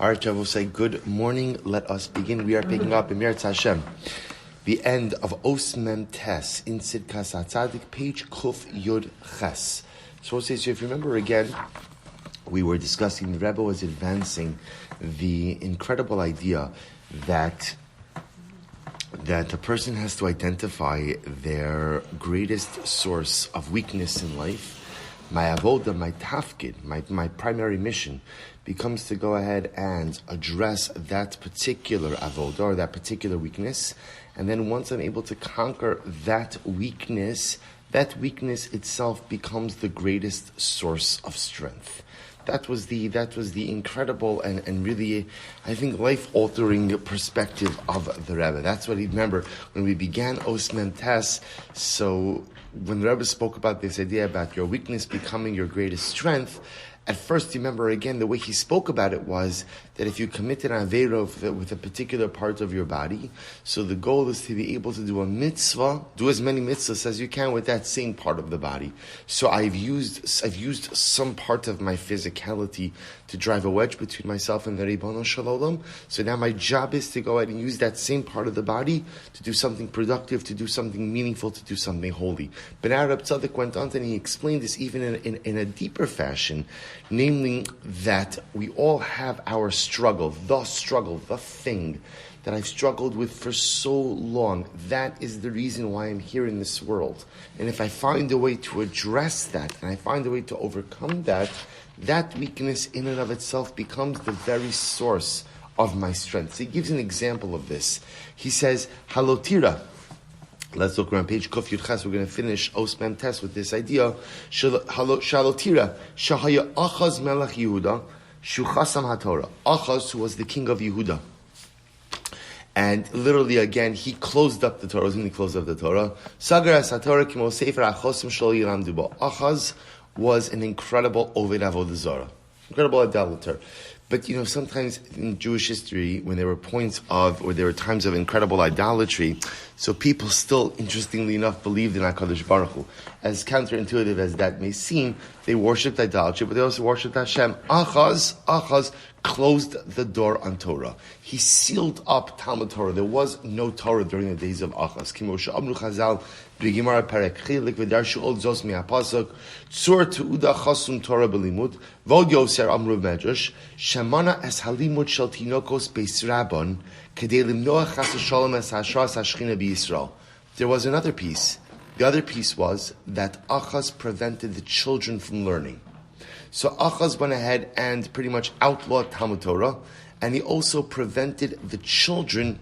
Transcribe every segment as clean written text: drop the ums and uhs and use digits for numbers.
All right, Shav will say good morning. Let us begin. We are picking up in Meretz Hashem, the end of Os Mem Tes in Tzidkas HaTzaddik, page Kuf Yud Ches. So we'll say, so if you remember again, we were discussing, the Rebbe was advancing the incredible idea that a person has to identify their greatest source of weakness in life. My avoda, my tafkid, my primary mission becomes to go ahead and address that particular avoda or that particular weakness. And then once I'm able to conquer that weakness itself becomes the greatest source of strength. That was the incredible and really, I think, life-altering perspective of the Rebbe. That's what he remember when we began Os Mem Tes. So when the Rebbe spoke about this idea about your weakness becoming your greatest strength, at first, remember again, the way he spoke about it was that if you committed an aveira with a particular part of your body, so the goal is to be able to do a mitzvah, do as many mitzvahs as you can with that same part of the body. So I've used some part of my physicality to drive a wedge between myself and the Ribono Shel Olam. So now my job is to go ahead and use that same part of the body to do something productive, to do something meaningful, to do something holy. But now HaTzaddik went on and he explained this even in a deeper fashion, namely that we all have our struggle, the thing that I've struggled with for so long. That is the reason why I'm here in this world. And if I find a way to address that, and I find a way to overcome that, that weakness in and of itself becomes the very source of my strength. So he gives an example of this. He says, halotira. Let's look around page Kuf Yud Ches. We're going to finish Os Mem Tes with this idea. Shalotira, Shahaya Achaz Melech Yehuda, Shuchasam HaTorah. Achaz, who was the king of Yehuda. And literally again, he closed up the Torah. Wasn't he closed up the Torah? Sagar as HaTorah kimo sefer achosim shel yilamdu bo. Achaz was an incredible Oved Avodah Zarah. Incredible idolater. But sometimes in Jewish history, when there were times of incredible idolatry, so people still, interestingly enough, believed in HaKadosh Baruch Hu. As counterintuitive as that may seem, they worshipped idolatry, but they also worshipped Hashem. Achaz closed the door on Torah. He sealed up Talmud Torah. There was no Torah during the days of Achaz. Kimosha Amru Chazal, B'Gimara Perek Chilik V'Darshu Od Zos Mi'Apasok, Tzur Tu'uda Chasum Torah B'Limud, Vod Yoser Amru Medrash, Shemana Es Halimud Shel Tinokos Beis Rabban, Kedei Limnoach Chas Shalom Es Hashras Hashchina B'Yisrael. There was another piece. The other piece was that Achaz prevented the children from learning. So Achaz went ahead and pretty much outlawed Talmud Torah, and he also prevented the children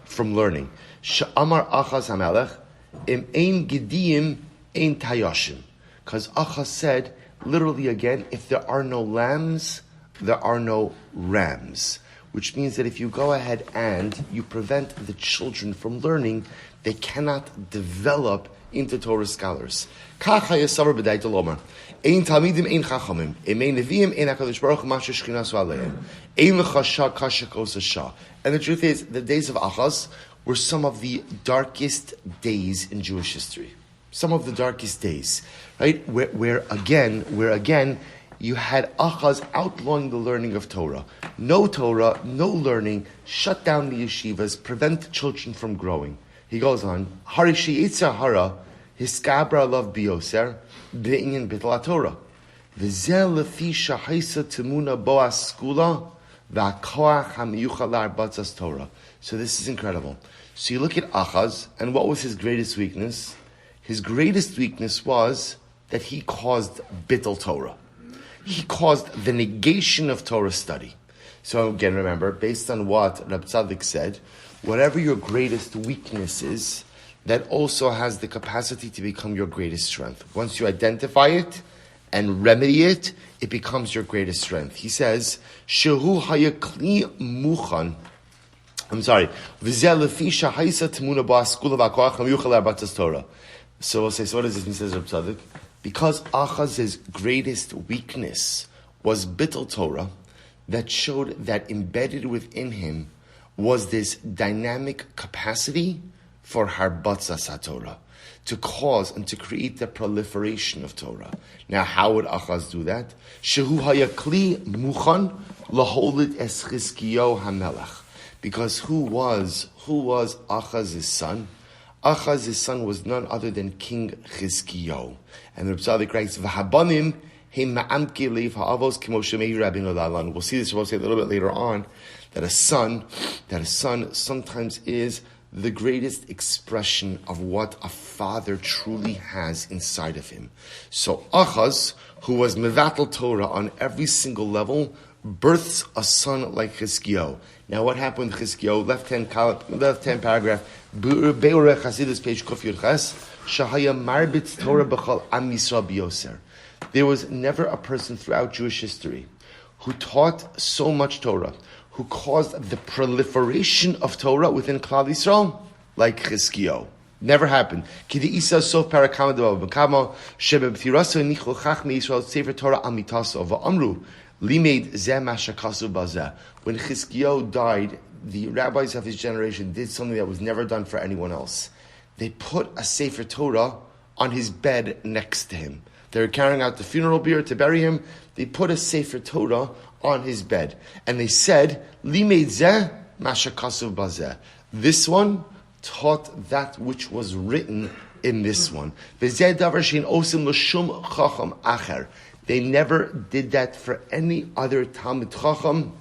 from learning. Sha'amar Achaz HaMelech, im ein gediyim ein tayashim. Because Achaz said, literally again, if there are no lambs, there are no rams. Which means that if you go ahead and you prevent the children from learning, they cannot develop into Torah scholars. And the truth is, the days of Achaz were some of the darkest days in Jewish history. Some of the darkest days, right? Where again, you had Achaz outlawing the learning of Torah. No Torah, no learning, shut down the yeshivas, prevent the children from growing. He goes on, Harishi Yitzhar Hara, Hiskabra love Bioser, Be'inyan Bitla Torah. V'zel lefi shahaisa temuna boas skula, v'akoach hamiyuchalar batzas Torah. So this is incredible. So you look at Achaz, and what was his greatest weakness? His greatest weakness was that he caused bittul Torah. He caused the negation of Torah study. So again, remember, based on what HaTzaddik said, whatever your greatest weakness is, that also has the capacity to become your greatest strength. Once you identify it and remedy it, it becomes your greatest strength. He says, Shehu hayakli muchan. V'zeh lefi shahaisa temuna ba'askula v'akoach hamiyuchal arbatas Torah. So we'll say, so what does this mean, says HaTzaddik? Because Achaz's greatest weakness was bittul Torah, that showed that embedded within him was this dynamic capacity for harbatzas HaTorah, to cause and to create the proliferation of Torah. Now, how would Achaz do that? Shehu haya kli muchan laholit es Chizkiyo hamelach. Because who was Achaz's son? Achaz's son was none other than King Chizkiyo. And the HaTzaddik writes, V'habanim heim ma'amke leiv ha'avos k'mo shemei Rabbeinu lalan. We'll see this, we'll say a little bit later on, that a son sometimes is the greatest expression of what a father truly has inside of him. So Achaz, who was mevatel Torah on every single level, births a son like Chizkiyo. Now what happened with Chizkiyo? Left hand paragraph, Be'oreh Chasidus, page Kuf Yud Ches, Shahaya Marbitz Torah B'chal Am Yisrael B'yoser. There was never a person throughout Jewish history who taught so much Torah, who caused the proliferation of Torah within Klal Yisrael, like Chizkiyo. Never happened. Kidi Isa Sof Parakama Devav B'kamo Shebe B'thiraso Nichol Chachmei Yisrael Sefer Torah Amitaso V'amru Limeid Zeh Mashakasu Bazeh. When Chizkiyo died, the rabbis of his generation did something that was never done for anyone else. They put a Sefer Torah on his bed next to him. They were carrying out the funeral bier to bury him. They put a Sefer Torah on his bed. And they said, Limeid Zeh Mashakasu Bazeh. This one taught that which was written in this one. V'zeh davar shein osim l'shum chacham acher. They never did that for any other Talmid Chacham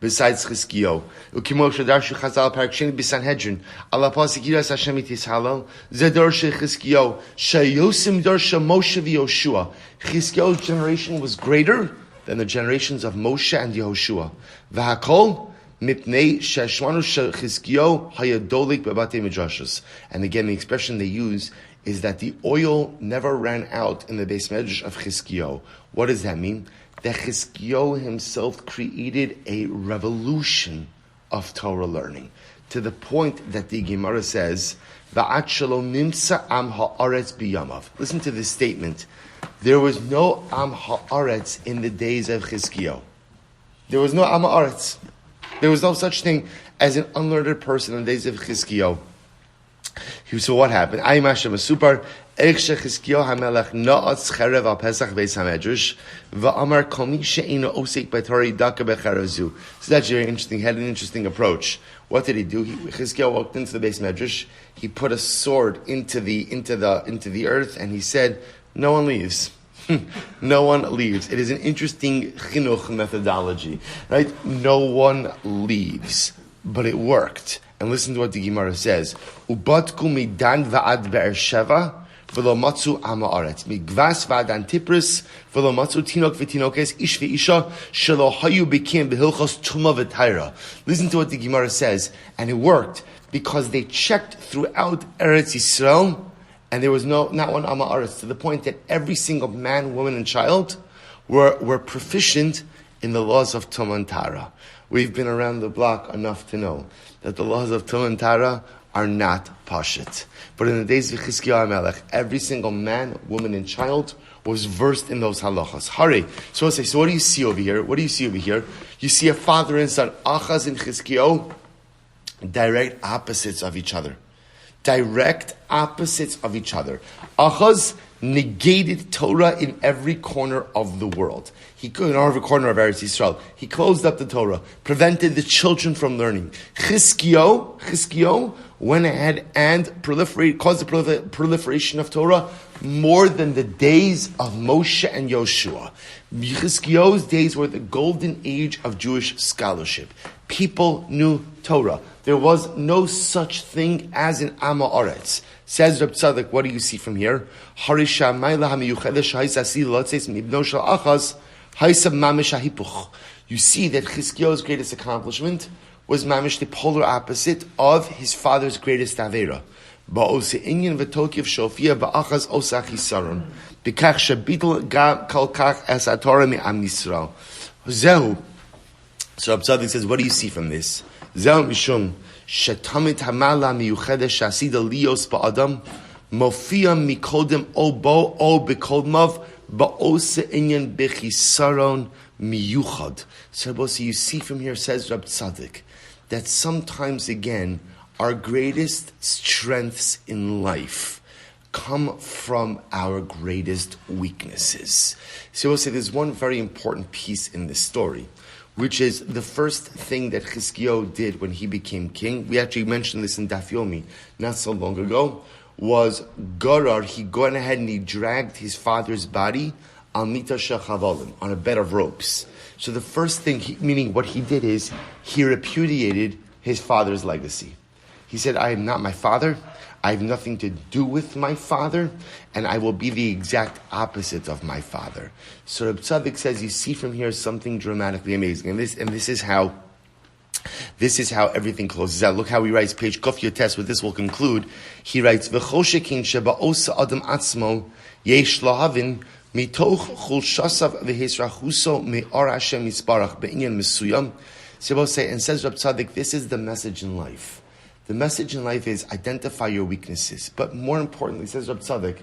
besides Chizkiyo. Ukimo shadarshu Chazal parak sheni b'Sanhedrin ala pasuk yiras Hashem itishalal zedor she Chizkiyo shayosim dorsha Moshe v'Yoshua. Chizkiyo's generation was greater than the generations of Moshe and Yehoshua. V'hakol mipnei sheshmanu Chizkiyo hayadolik b'batei midrashos. And again, the expression they use is that the oil never ran out in the Beis Medrash of Chizkiyo. What does that mean? That Chizkiyo himself created a revolution of Torah learning, to the point that the Gemara says, Va'at shalom nimsa am ha'aretz biyamav. Listen to this statement. There was no am ha'aretz in the days of Chizkiyo. There was no am ha'aretz. There was no such thing as an unlearned person in the days of Chizkiyo. So what happened? So that's very interesting. He had an interesting approach. What did he do? Chizkiyahu walked into the Beis Medrash. He put a sword into the earth, and he said, "No one leaves." No one leaves. It is an interesting chinuch methodology, right? No one leaves, but it worked. And listen to what the Gemara says. Ubatku midan va'ad be'ersheva v'lo matzu ama aretz. Migvas va'ad antipris v'lo matzu tinok v'tinokes ish v'isha shelo hayu bikim behilchos tuma v'tayra. Listen to what the Gemara says. And it worked because they checked throughout Eretz Yisrael and there was not one ama aretz, to the point that every single man, woman, and child were proficient in the laws of Tum and Tara. We've been around the block enough to know that the laws of Tum and Tara are not pashit. But in the days of Chizkiyahu HaMelech, every single man, woman, and child was versed in those halachas. Hurry. So what do you see over here? What do you see over here? You see a father and son, Achaz and Chizkiyahu, direct opposites of each other. Direct opposites of each other. Achaz negated Torah in every corner of the world. He could, in every corner of Eretz Yisrael. He closed up the Torah, prevented the children from learning. Chizkiyahu went ahead and caused the proliferation of Torah more than the days of Moshe and Yoshua. Chizkiyahu's days were the golden age of Jewish scholarship. People knew Torah. There was no such thing as an Amma Oretz. Says Reb Tzaddik, what do you see from here? You see that Chizkiyahu's greatest accomplishment was mamish the polar opposite of his father's greatest avera. So Reb Tzaddik says, what do you see from this? Shetamit hamala miyuchedesh asida lios ba'adam mofia mikodem o bo o bekodmav ba'ose inyan bechisaron miyuchad. So you see from here, says Reb Tzaddik, that sometimes again our greatest strengths in life come from our greatest weaknesses. So we'll say there's one very important piece in this story, which is the first thing that Chizkiyahu did when he became king. We actually mentioned this in Daf Yomi not so long ago, was Garar. He went ahead and he dragged his father's body on Mita Shechavalim, on a bed of ropes. So the first thing, meaning what he did is, he repudiated his father's legacy. He said, I am not my father, I have nothing to do with my father, and I will be the exact opposite of my father. So HaTzaddik says, you see from here something dramatically amazing. And this is how everything closes out. Look how he writes, page Kuf Yotes, with this will conclude. He writes, V'choshekin sheba'osa adam atzmo yesh lahavin mitoch chulshasav v'hisrachuso me'or Hashem yisbarach be'inyan mesuyam. And says HaTzaddik, this is the message in life. The message in life is identify your weaknesses. But more importantly, says HaTzaddik,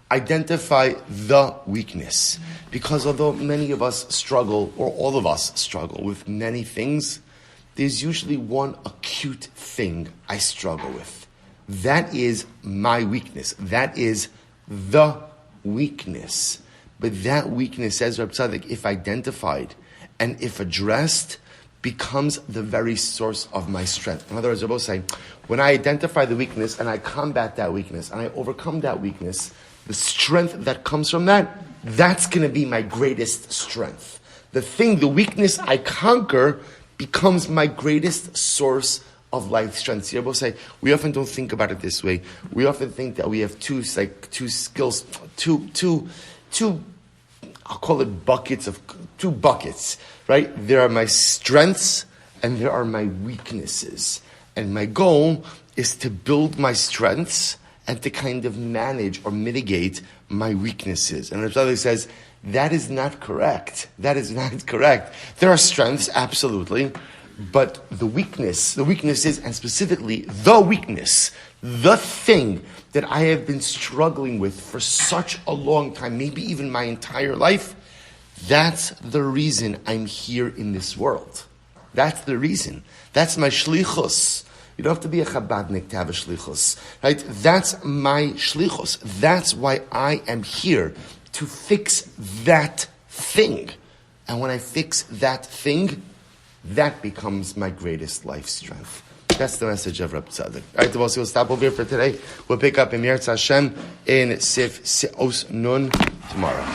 identify the weakness. Because although many of us struggle, or all of us struggle with many things, there's usually one acute thing I struggle with. That is my weakness. That is the weakness. But that weakness, says HaTzaddik, if identified and if addressed, becomes the very source of my strength. In other words, Rabbi say, when I identify the weakness and I combat that weakness and I overcome that weakness, the strength that comes from that, that's going to be my greatest strength. The weakness I conquer becomes my greatest source of life strength. See, Rabbi say, we often don't think about it this way. We often think that we have two skills, I'll call it two buckets, right? There are my strengths and there are my weaknesses. And my goal is to build my strengths and to kind of manage or mitigate my weaknesses. And HaTzaddik says, that is not correct. That is not correct. There are strengths, absolutely, but the weaknesses, and specifically the weakness, the thing that I have been struggling with for such a long time, maybe even my entire life, that's the reason I'm here in this world. That's the reason. That's my shlichus. You don't have to be a Chabadnik to have a shlichus, right? That's my shlichus. That's why I am here, to fix that thing. And when I fix that thing, that becomes my greatest life strength. That's the message of Reb Tzaddik. All right, we'll stop over here for today. We'll pick up in Yirtzeh Hashem in Seif Os Nun tomorrow.